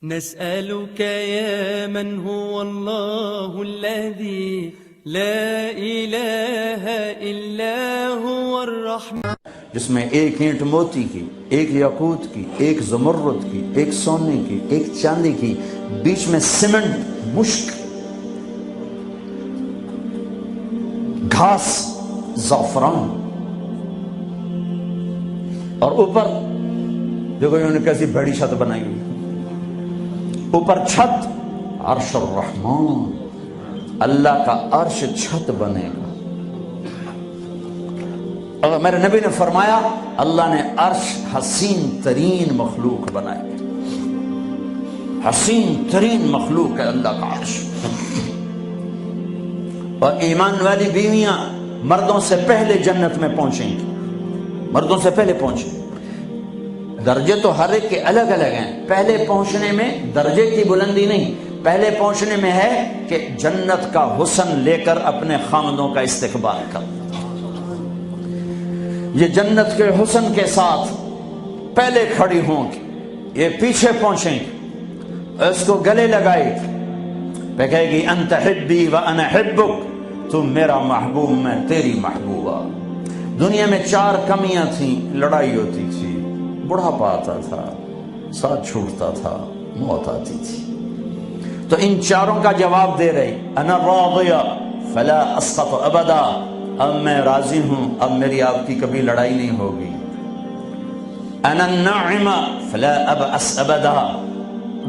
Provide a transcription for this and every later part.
نسألك يا من هو الله الذي لا إله إلا هو الرحمن، جس میں ایک اینٹ موتی کی، ایک یاقوت کی، ایک زمرد کی، ایک سونے کی، ایک چاندی کی، بیچ میں سیمنٹ، مشک، گھاس، زعفران، اور اوپر دیکھو انہوں نے کیسی بڑی چھت بنائی ہوئی، اوپر چھت عرش الرحمن، اللہ کا عرش چھت بنے گا۔ اور میرے نبی نے فرمایا اللہ نے عرش حسین ترین مخلوق بنائی، حسین ترین مخلوق ہے اللہ کا عرش۔ اور ایمان والی بیویاں مردوں سے پہلے جنت میں پہنچیں گی، مردوں سے پہلے پہنچیں گی۔ درجے تو ہر ایک کے الگ الگ ہیں، پہلے پہنچنے میں درجے کی بلندی نہیں، پہلے پہنچنے میں ہے کہ جنت کا حسن لے کر اپنے خامدوں کا استقبال کر۔ یہ جنت کے حسن کے ساتھ پہلے کھڑی ہوں گی، یہ پیچھے پہنچیں گی، اس کو گلے لگائے گی، پہ کہے گی انت حبی و انا حبک، تو میرا محبوب میں تیری محبوبہ۔ دنیا میں 4 کمیاں تھیں، لڑائی ہوتی تھی، بڑھاپا آتا تھا، ساتھ چھوٹتا تھا، موت آتی تھی، تو ان 4 کا جواب دے رہی، انا راضیہ فلا اسقط ابدا، اب میں راضی ہوں، اب میری آپ کی کبھی لڑائی نہیں ہوگی۔ انا الناعمہ فلا ابأس ابدا،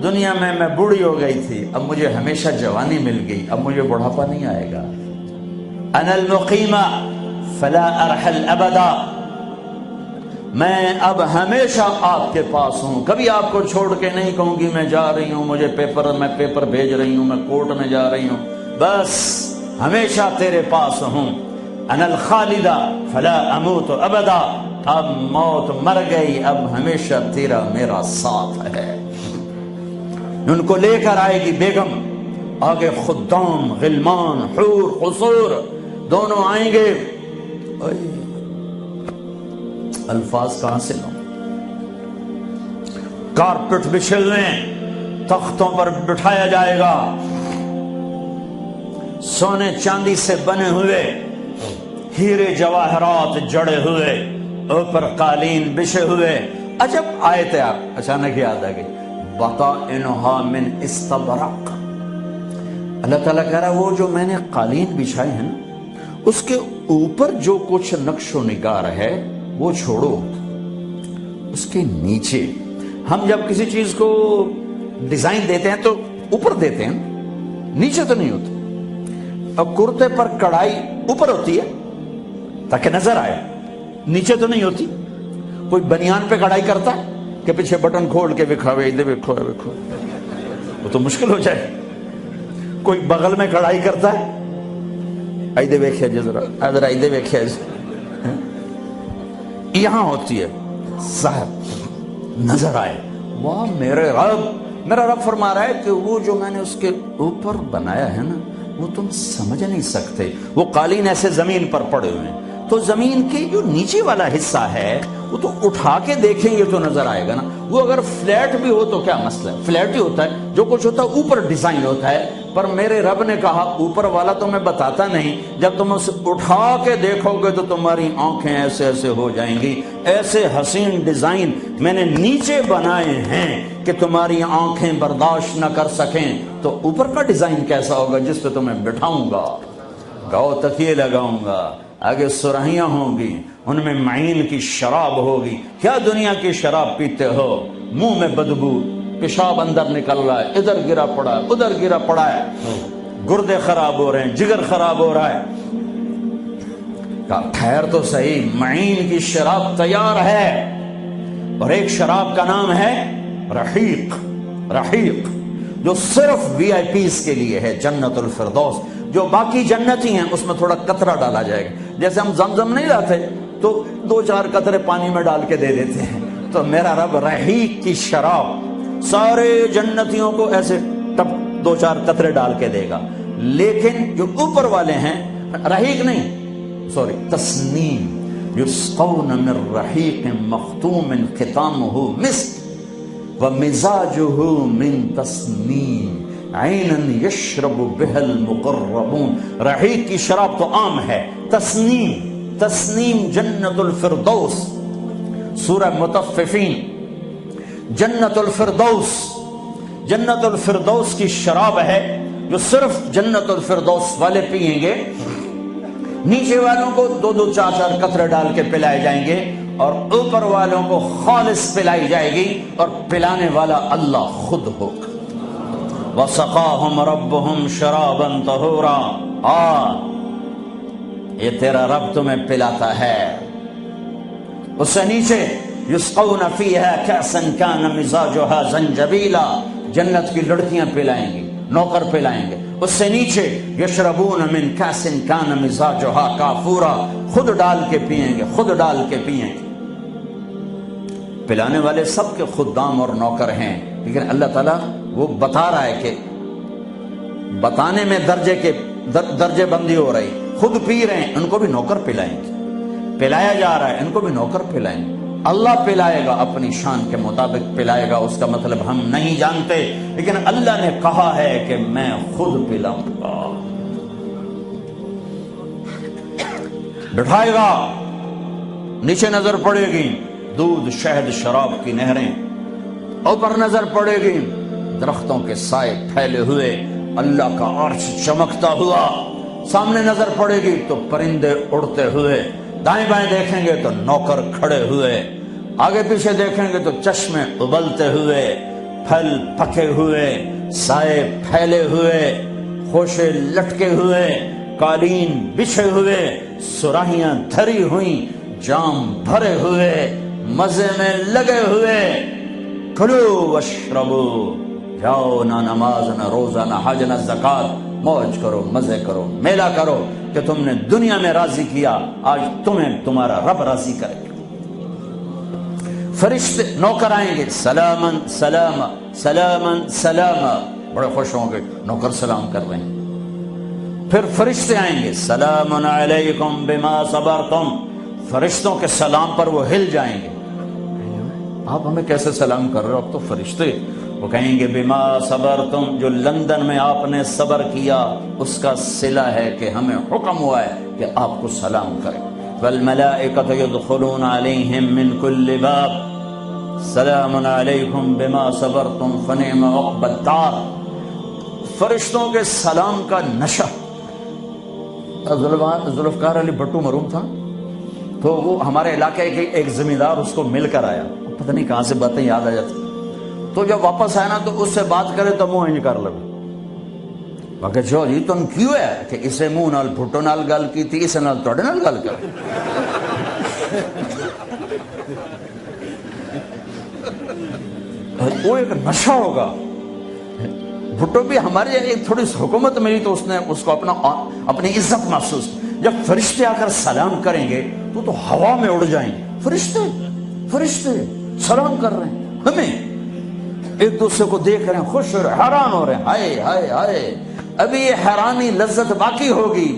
دنیا میں بوڑھی ہو گئی تھی، اب مجھے ہمیشہ جوانی مل گئی، اب مجھے بڑھاپا نہیں آئے گا۔ انا المقیمہ فلا ارحل ابدا، میں اب ہمیشہ آپ کے پاس ہوں، کبھی آپ کو چھوڑ کے نہیں کہوں گی میں جا رہی ہوں، مجھے میں پیپر بھیج رہی ہوں، میں کورٹ میں جا رہی ہوں، بس ہمیشہ تیرے پاس ہوں۔ انا الخالدہ فلا اموت ابدا، اب موت مر گئی، اب ہمیشہ تیرا میرا ساتھ ہے۔ ان کو لے کر آئے گی بیگم، آگے خدام، غلمان، حور، قصور دونوں آئیں گے۔ الفاظ کہاں سے لوں؟ کارپٹ بچھے ہوئے تختوں پر بٹھایا جائے گا، سونے چاندی سے بنے ہوئے، ہیرے جواہرات جڑے ہوئے، اوپر قالین بچھے ہوئے۔ عجب آیت ہے، اچانک یاد آ گئی، بطائنہا من استبرق۔ اللہ تعالیٰ کہہ رہا ہے وہ جو میں نے قالین بچھائے ہیں اس کے اوپر جو کچھ نقش و نگار ہے وہ چھوڑو، اس کے نیچے ہم جب کسی چیز کو ڈیزائن دیتے ہیں تو اوپر دیتے ہیں، نیچے تو نہیں ہوتی۔ اب کرتے پر کڑھائی اوپر ہوتی ہے تاکہ نظر آئے، نیچے تو نہیں ہوتی۔ کوئی بنیان پہ کڑھائی کرتا ہے کہ پیچھے بٹن کھول کے دکھاوے، ادھر دیکھو، وہ تو مشکل ہو جائے۔ کوئی بغل میں کڑھائی کرتا ہے، ادھر دیکھیں جی ذرا، ادھر ادھر دیکھیں جی، یہاں ہوتی ہے صاحب نظر آئے۔ واہ میرے رب، میرا رب فرما رہا ہے کہ وہ جو میں نے اس کے اوپر بنایا ہے نا وہ تم سمجھ نہیں سکتے۔ وہ قالین ایسے زمین پر پڑے ہوئے ہیں تو زمین کے جو نیچے والا حصہ ہے وہ تو اٹھا کے دیکھیں گے تو نظر آئے گا نا۔ وہ اگر فلیٹ بھی ہو تو کیا مسئلہ ہے، فلیٹ ہی ہوتا ہے، جو کچھ ہوتا ہے اوپر ڈیزائن ہوتا ہے۔ پر میرے رب نے کہا اوپر والا تو میں بتاتا نہیں، جب تم اسے اٹھا کے دیکھو گے تو تمہاری آنکھیں ایسے ایسے ہو جائیں گی۔ ایسے حسین ڈیزائن میں نے نیچے بنائے ہیں کہ تمہاری آنکھیں برداشت نہ کر سکیں، تو اوپر کا ڈیزائن کیسا ہوگا جس پہ تمہیں بٹھاؤں گا، گاؤ تکیے لگاؤں گا، آگے سرہیاں ہوں گی، ان میں معین کی شراب ہوگی۔ کیا دنیا کی شراب پیتے ہو، منہ میں بدبو، پیشاب اندر نکل رہا ہے، ادھر گرا پڑا ہے، ادھر گرا پڑا ہے، گردے خراب ہو رہے ہیں، جگر خراب ہو رہا ہے۔ ٹھہر تو صحیح، معین کی شراب تیار ہے، اور ایک شراب کا نام ہے رحیق، رحیق، جو صرف وی آئی پیز کے لیے ہے، جنت الفردوس۔ جو باقی جنتی ہیں اس میں تھوڑا قطرہ ڈالا جائے گا، جیسے ہم زمزم نہیں لاتے تو 2-4 قطرے پانی میں ڈال کے دے دیتے ہیں، تو میرا رب رحیق کی شراب سارے جنتیوں کو ایسے 2-4 قطرے ڈال کے دے گا۔ لیکن جو اوپر والے ہیں، رحیق نہیں، سوری، تسنیم، یسقون من رحیق مختوم ختامہ مسک، ومزاجہ من تسنیم عینن یشرب بها المقربون. رحیق کی شراب تو عام ہے. تسنیم، تسنیم جنت الفردوس. سورہ مطففین. جنت الفردوس، جنت الفردوس کی شراب ہے جو صرف جنت الفردوس والے پیئیں گے. نیچے والوں کو دو دو چار چار قطرے ڈال کے پلائے جائیں گے اور اوپر والوں کو خالص پلائی جائے گی، اور پلانے والا اللہ خود ہوگا. وَسَقَاهُمْ رَبُّهُمْ شَرَابًا طَهُورًا. یہ تیرا رب تمہیں پلاتا ہے. اس سے نیچے یسقون فیہا کأسا کان مزاجہا زنجبیلا. جنت کی لڑکیاں پلائیں گی، نوکر پلائیں گے. اس سے نیچے یشربون من کأس کان مزاجہا کافورا. خود ڈال کے پئیں گے، خود ڈال کے پئیں گے. پلانے والے سب کے خدام اور نوکر ہیں، لیکن اللہ تعالیٰ وہ بتا رہا ہے کہ بتانے میں درجے بندی ہو رہی. خود پی رہے ہیں، ان کو بھی نوکر پلائیں گے. پلایا جا رہا ہے، ان کو بھی نوکر پلائیں گے. اللہ پلائے گا، اپنی شان کے مطابق پلائے گا. اس کا مطلب ہم نہیں جانتے، لیکن اللہ نے کہا ہے کہ میں خود پلاؤں گا. بٹھائے گا، نیچے نظر پڑے گی دودھ شہد شراب کی نہریں، اوپر نظر پڑے گی درختوں کے سائے پھیلے ہوئے، اللہ کا عرش چمکتا ہوا. سامنے نظر پڑے گی تو پرندے اڑتے ہوئے، دائیں بائیں دیکھیں گے تو نوکر کھڑے ہوئے، آگے پیچھے دیکھیں گے تو چشمے ابلتے ہوئے، پھل پکے ہوئے، سائے پھیلے ہوئے، خوشے لٹکے ہوئے، قالین بچھے ہوئے، سراہیاں دھری ہوئیں، جام بھرے ہوئے، مزے میں لگے ہوئے. کھلو واشربو. جاؤ، نہ نماز نہ روزہ نہ حج نہ زکات، موج کرو، مزے کرو، میلہ کرو کہ تم نے دنیا میں راضی کیا، آج تمہیں تمہارا رب راضی کرے گا. فرشتے نوکر آئیں گے، سلامن سلاما سلامن سلاما، بڑے خوش ہوں گے، نوکر سلام کر رہے ہیں. پھر فرشتے آئیں گے، سلام علیکم بما صبرتم. فرشتوں کے سلام پر وہ ہل جائیں گے. آپ ہمیں کیسے سلام کر رہے ہو؟ آپ تو فرشتے. وہ کہیں گے بما صبرتم، جو لندن میں آپ نے صبر کیا اس کا صلہ ہے کہ ہمیں حکم ہوا ہے کہ آپ کو سلام کریں. والملائکۃ یدخلون علیہم من کل باب سلام علیکم بما صبرتم فنعم عقبی الدار. فرشتوں کے سلام کا نشہ. ذوالفقار علی بھٹو مرحوم تھا، تو وہ ہمارے علاقے کے ایک زمیندار اس کو مل کر آیا، پتہ نہیں کہاں سے باتیں یاد آ جاتی. تو جب واپس آیا نا تو اس سے بات کرے تو منہ انج کر لگا. کہ جو جی تم کیوں ہے کہ اسے منہ نال بھٹو نال گل کی تھی، اسے نال توڑے نال گل کر. وہ ایک نشہ ہوگا. بھٹو بھی ہمارے ایک تھوڑی حکومت ملی تو اس نے اس کو اپنی عزت محسوس. جب فرشتے آ کر سلام کریں گے تو ہوا میں اڑ جائیں گے. فرشتے سلام کر رہے ہیں، ہمیں ایک دوسرے کو دیکھ رہے ہیں، خوش ہو رہے ہیں، حیران ہو رہے ہیں. ہائے ہائے ہائے، ابھی یہ حیرانی لذت باقی ہوگی.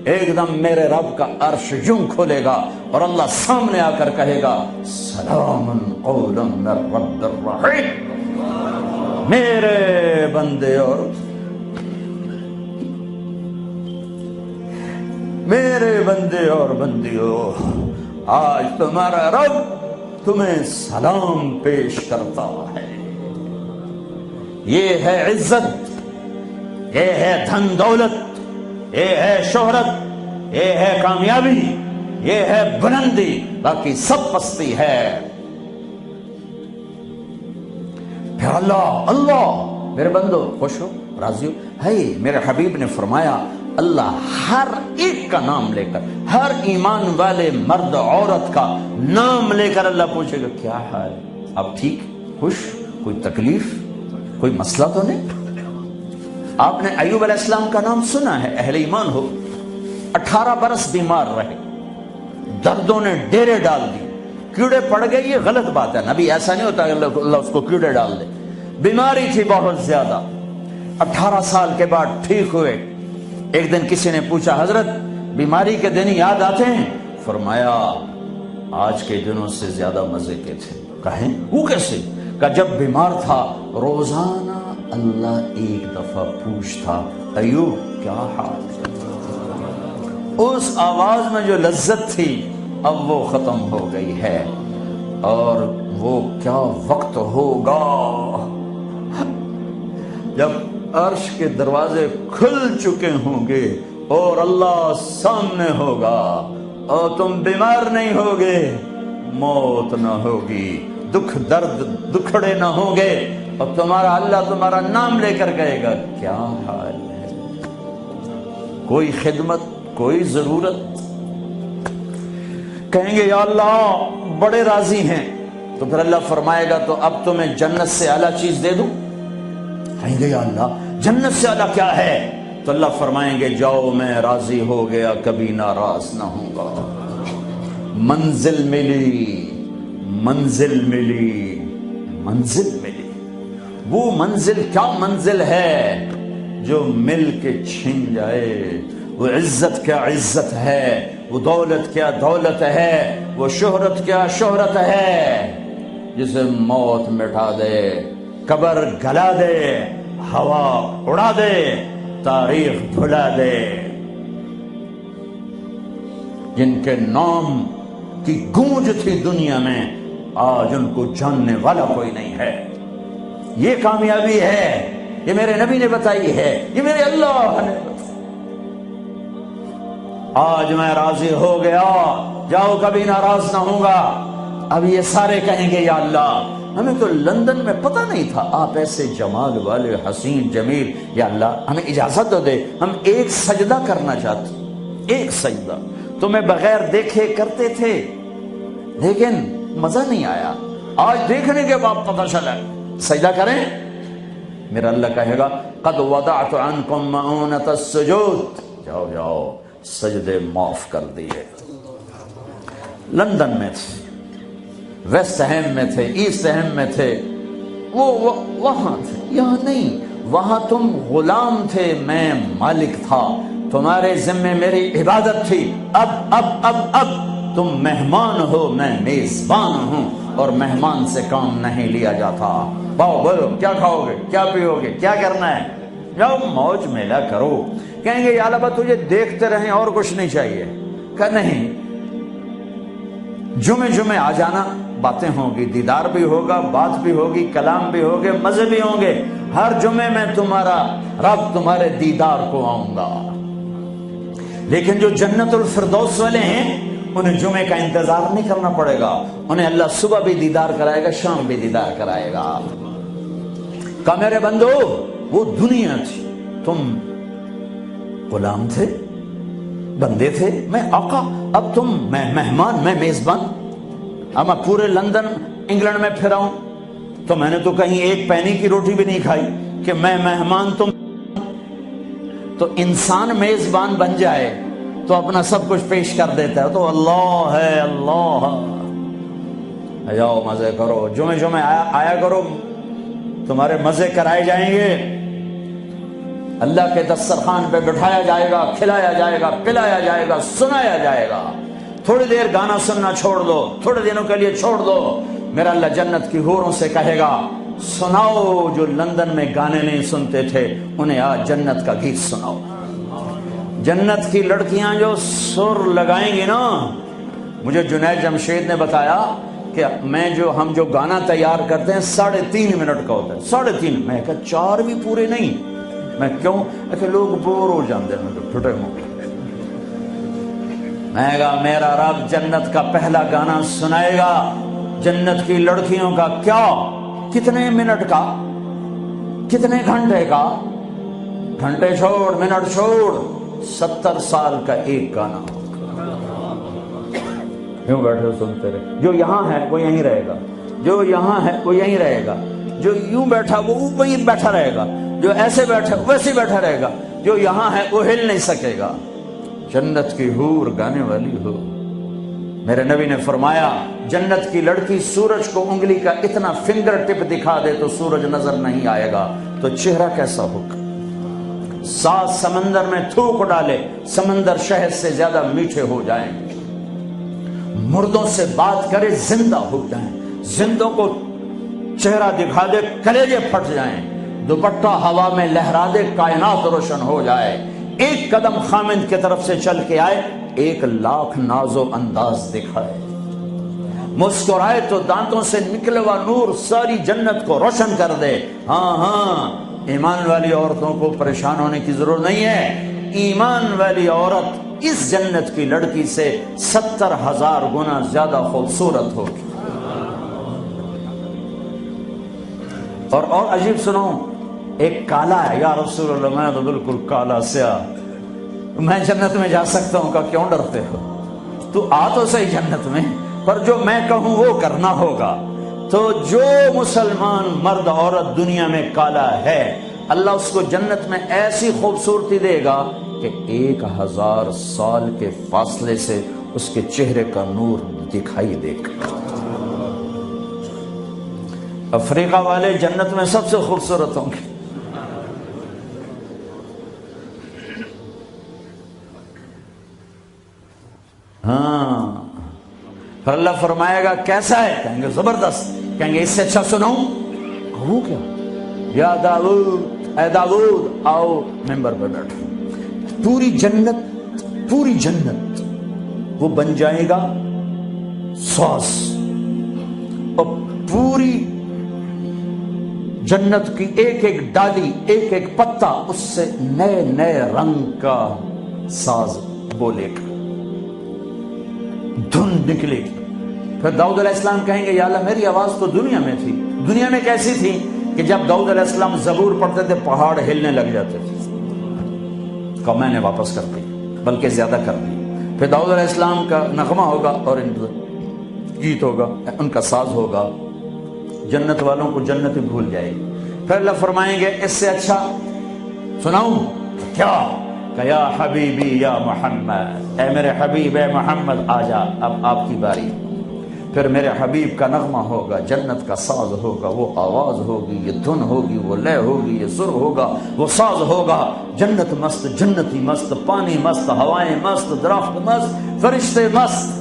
ایک دم میرے رب کا عرش یوں کھولے گا اور اللہ سامنے آ کر کہے گا سلام قولا من رب الرحیم. میرے بندے اور بندیوں، آج تمہارا رب تمہیں سلام پیش کرتا ہے. یہ ہے عزت، یہ ہے دھن دولت، یہ ہے شہرت، یہ ہے کامیابی، یہ ہے بلندی، باقی سب پستی ہے. پھر اللہ میرے بندو خوش ہو، راضی ہو. ہے میرے حبیب نے فرمایا اللہ ہر ایک کا نام لے کر، ہر ایمان والے مرد عورت کا نام لے کر اللہ پوچھے گا کیا حال، اب ٹھیک، خوش، کوئی تکلیف، کوئی مسئلہ تو نہیں. آپ نے ایوب علیہ السلام کا نام سنا ہے، اہل ایمان ہو. 18 برس بیمار رہے، دردوں نے ڈیرے ڈال دی، کیڑے پڑ گئے. یہ غلط بات ہے، نبی ایسا نہیں ہوتا کہ اللہ اس کو کیڑے ڈال دے. بیماری تھی بہت زیادہ. 18 سال کے بعد ٹھیک ہوئے. ایک دن کسی نے پوچھا حضرت بیماری کے دن یاد آتے ہیں؟ فرمایا آج کے دنوں سے زیادہ مزے کے تھے. کہیں وہ کیسے؟ کہ جب بیمار تھا روزانہ اللہ ایک دفعہ پوچھتا ایوب کیا حال ہے؟ اس آواز میں جو لذت تھی اب وہ ختم ہو گئی ہے، اور وہ کیا وقت ہوگا جب عرش کے دروازے کھل چکے ہوں گے اور اللہ سامنے ہوگا اور تم بیمار نہیں ہوگے، موت نہ ہوگی، دکھ درد دکھڑے نہ ہوں گے، اور تمہارا اللہ تمہارا نام لے کر کہے گا کیا حال ہے؟ کوئی خدمت، کوئی ضرورت؟ کہیں گے یا اللہ بڑے راضی ہیں، تو پھر اللہ فرمائے گا تو اب تمہیں جنت سے اعلیٰ چیز دے دوں؟ کہیں گے یا اللہ جنت سے اعلیٰ کیا ہے؟ تو اللہ فرمائیں گے جاؤ میں راضی ہو گیا، کبھی ناراض نہ ہوں گا۔ منزل ملی، منزل ملی، منزل ملی۔ وہ منزل کیا منزل ہے جو مل کے چھن جائے؟ وہ عزت کیا عزت ہے، وہ دولت کیا دولت ہے، وہ شہرت کیا شہرت ہے، جسے موت مٹا دے، قبر گلا دے، ہوا اڑا دے، تاریخ بھلا دے۔ جن کے نام کی گونج تھی دنیا میں آج ان کو جاننے والا کوئی نہیں ہے۔ یہ کامیابی ہے، یہ میرے نبی نے بتائی ہے، یہ میرے اللہ نے بتائی۔ آج میں راضی ہو گیا، جاؤ کبھی ناراض نہ ہوں گا۔ اب یہ سارے کہیں گے یا اللہ ہمیں تو لندن میں پتہ نہیں تھا آپ ایسے جمال والے حسین جمیل، یا اللہ ہمیں اجازت تو دے، ہم ایک سجدہ کرنا چاہتے، ایک سجدہ تمہیں بغیر دیکھے کرتے تھے لیکن مزہ نہیں آیا، آج دیکھنے کے بعد پتہ چلا سجدہ کریں۔ میرا اللہ کہے گا قد وضعت عنکم مؤونۃ السجود، جاؤ جاؤ سجدے معاف کر دیے۔ لندن میں تھے، ویسٹ ہیم میں تھے، ایسٹ ہیم میں تھے، وہ وہاں تھے، یہاں نہیں۔ وہاں تم غلام تھے، میں مالک تھا، تمہارے ذمے میری عبادت تھی۔ اب تم مہمان ہو، میں میزبان ہوں، اور مہمان سے کام نہیں لیا جاتا۔ باؤ بولو کیا کھاؤ گے، کیا پیو گے، کیا کرنا ہے، جاؤ موج میلہ کرو۔ کہیں گے یا اللہ تجھے دیکھتے رہیں اور کچھ نہیں چاہیے؟ کہ نہیں، جمعے آ جانا، باتیں ہوں گی، دیدار بھی ہوگا، بات بھی ہوگی، کلام بھی ہوگے، مزے بھی ہوں گے، ہر جمعے میں تمہارا رب تمہارے دیدار کو آؤں گا۔ لیکن جو جنت الفردوس والے ہیں انہیں جمعے کا انتظار نہیں کرنا پڑے گا، انہیں اللہ صبح بھی دیدار کرائے گا، شام بھی دیدار کرائے گا۔ کہ میرے بندو وہ دنیا تھی، تم غلام تھے، بندے تھے، میں آقا، اب تم میں مہمان، میں میزبان۔ اب میں پورے لندن انگلینڈ میں پھراؤں تو میں نے تو کہیں ایک پینی کی روٹی بھی نہیں کھائی کہ میں مہمان تم۔ تو انسان میزبان بن جائے تو اپنا سب کچھ پیش کر دیتا ہے، تو اللہ ہے، اللہ جاؤ مزے کرو، جمعے آیا کرو، تمہارے مزے کرائے جائیں گے، اللہ کے دسترخوان پہ بٹھایا جائے گا، کھلایا جائے گا، پلایا جائے گا، سنایا جائے گا۔ تھوڑی دیر گانا سننا چھوڑ دو، تھوڑے دنوں کے لیے چھوڑ دو، میرا اللہ جنت کی حوروں سے کہے گا سناؤ جو لندن میں گانے نہیں سنتے تھے انہیں آج جنت کا گیت سناؤ۔ جنت کی لڑکیاں جو سر لگائیں گی نا، مجھے جنید جمشید نے بتایا کہ ہم جو گانا تیار کرتے ہیں 3.5 منٹ کا ہوتا ہے، 3.5، میں کہا 4 بھی پورے نہیں، میں کیوں؟ کہ لوگ بور ہو جاندے ہیں، پھٹے ہوں گے۔ میں کہا میرا رب جنت کا پہلا گانا سنائے گا، جنت کی لڑکیوں کا، کیا کتنے منٹ کا، کتنے گھنٹے کا، گھنٹے چھوڑ منٹ چھوڑ، 70 سال کا ایک گانا۔ کیوں بیٹھے سنتے رہے؟ جو یہاں ہے وہ یہیں رہے گا، جو یہاں ہے وہ یہیں رہے گا، جو یوں بیٹھا وہ وہیں بیٹھا رہے گا، جو ایسے بیٹھا ویسے بیٹھا رہے گا، جو یہاں ہے وہ ہل نہیں سکے گا۔ جنت کی حور گانے والی ہو۔ میرے نبی نے فرمایا جنت کی لڑکی سورج کو انگلی کا اتنا فنگر ٹپ دکھا دے تو سورج نظر نہیں آئے گا، تو چہرہ کیسا ہوگا؟ 7 سمندر میں تھوک ڈالے، سمندر شہد سے زیادہ میٹھے ہو جائیں، مردوں سے بات کرے زندہ ہو جائیں، زندوں کو چہرہ دکھا دے کلیجے پھٹ جائیں، دوپٹہ ہوا میں لہرا دے کائنات روشن ہو جائے، ایک قدم خامند کی طرف سے چل کے آئے 1,00,000 ناز و انداز دکھائے، مسکرائے تو دانتوں سے نکلے ہوا نور ساری جنت کو روشن کر دے۔ ہاں ایمان والی عورتوں کو پریشان ہونے کی ضرورت نہیں ہے، ایمان والی عورت اس جنت کی لڑکی سے 70,000 گنا زیادہ خوبصورت ہوگی۔ اور عجیب سنو، ایک کالا ہے، یا رسول اللہ میں تو بالکل کالا سیاہ، میں جنت میں جا سکتا ہوں؟ کہ کیوں ڈرتے ہو؟ تو آ تو صحیح جنت میں، پر جو میں کہوں وہ کرنا ہوگا۔ تو جو مسلمان مرد عورت دنیا میں کالا ہے، اللہ اس کو جنت میں ایسی خوبصورتی دے گا کہ 1,000 سال کے فاصلے سے اس کے چہرے کا نور دکھائی دے گا۔ افریقہ والے جنت میں سب سے خوبصورت ہوں گے۔ ہاں، پھر اللہ فرمائے گا کیسا ہے؟ کہیں گے زبردست۔ کہیں گے اس سے اچھا سناؤں؟ وہ کیا؟ یا داؤد، اے داؤد آؤ ممبر پر بیٹھو۔ پوری جنت وہ بن جائے گا ساز، اور پوری جنت کی ایک ایک ڈالی، ایک ایک پتا اس سے نئے نئے رنگ کا ساز بولے گا، دھن نکلے گی۔ پھر داؤد علیہ السلام کہیں گے یا اللہ میری آواز تو دنیا میں تھی، دنیا میں کیسی تھی کہ جب داؤد علیہ السلام زبور پڑھتے تھے پہاڑ ہلنے لگ جاتے تھے، کہ میں نے واپس کر دی، بلکہ زیادہ کر دی۔ پھر داؤد علیہ السلام کا نغمہ ہوگا اور ان کا گیت ہوگا، ان کا ساز ہوگا، جنت والوں کو جنت بھول جائے گی۔ پھر اللہ فرمائیں گے اس سے اچھا سناؤں؟ کیا؟ کہ یا حبیبی یا محمد، اے میرے حبیب اے محمد آ جا، اب آپ کی باری۔ پھر میرے حبیب کا نغمہ ہوگا، جنت کا ساز ہوگا، وہ آواز ہوگی، یہ دھن ہوگی، وہ لے ہوگی، یہ سر ہوگا، وہ ساز ہوگا۔ جنت مست، جنتی مست، پانی مست، ہوائیں مست، درخت مست، فرشتے مست۔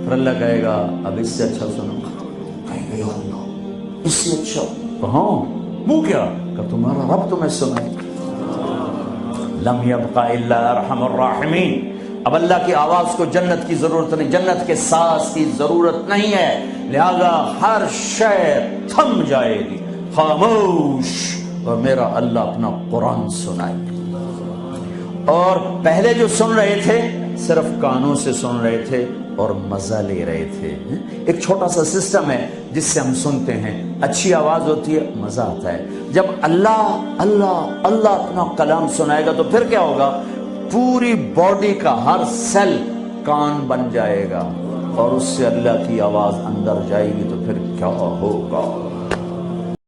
پھر اللہ کہے گا اب اس سے اچھا سنو۔ کہیں گے یا اللہ اس سے اچھا؟ کہاں؟ وہ کیا؟ کہ تمہارا رب تمہیں سنائے۔ لم یبقى الا ارحم الراحمین۔ اب اللہ کی آواز کو جنت کی ضرورت نہیں، جنت کے ساز کی ضرورت نہیں ہے، لہذا ہر شے تھم جائے گی، خاموش، اور میرا اللہ اپنا قرآن سنائے گا۔ اور پہلے جو سن رہے تھے صرف کانوں سے سن رہے تھے اور مزہ لے رہے تھے۔ ایک چھوٹا سا سسٹم ہے جس سے ہم سنتے ہیں، اچھی آواز ہوتی ہے، مزہ آتا ہے۔ جب اللہ اللہ اللہ اپنا کلام سنائے گا تو پھر کیا ہوگا؟ پوری باڈی کا ہر سیل کان بن جائے گا، اور اس سے اللہ کی آواز اندر جائے گی تو پھر کیا ہوگا؟